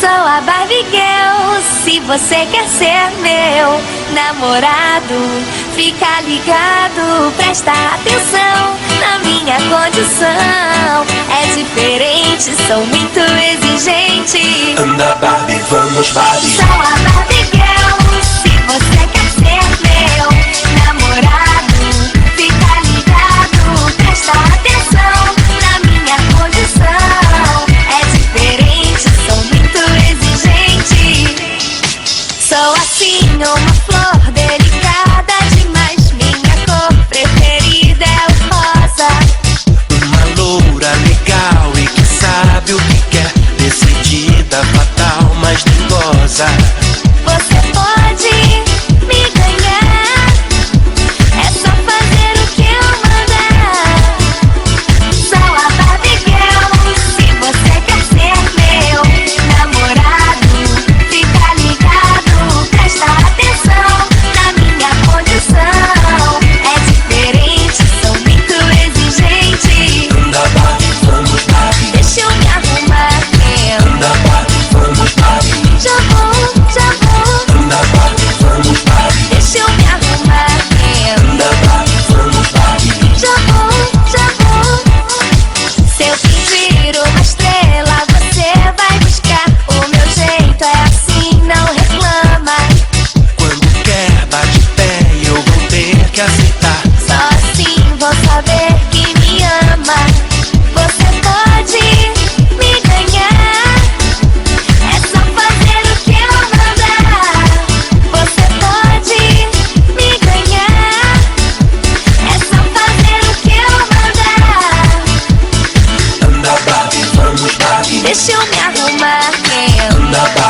Sou a Barbie Girl, se você quer ser meu namorado, fica ligado, presta atenção na minha condição. É diferente, sou muito exigente. Anda Barbie, vamos Barbie. Sou a Barbie Girl, se você quer ser meu namorado, fica ligado, presta atenção na minha condição. É diferente, sou muito exigente. Sou assim, uma flor delicada demais. Minha cor preferida é o rosa. Uma loura legal e que sabe o que quer. Decidida, fatal, mas dengosa. Você pode me ganhar, é só fazer o que eu mandar. Sou a Barbie Girl, se você quer ser meu namorado, fica ligado, presta atenção na minha condição. É diferente, sou muito exigente. Anda Barbie, vamos Barbie. Deixa eu me arrumar, Anda Barbie, vamos Barbie. já vou, já vou. Anda Barbie, vamos Barbie. Deixa eu me arrumar, Anda Barbie, vamos Barbie. já vou, já vou. Se eu pedir uma estrela, você vai buscar. O meu jeito é assim, não reclama. Quando quer, bate pé e eu vou ter que aceitar. Só assim vou saber que me ama. Você pode me ganhar, é só fazer o que eu mandar. Você pode me ganhar, é só fazer o que eu mandar. Anda Barbie, vamos Barbie. Deixa eu me arrumar, Anda Barbie.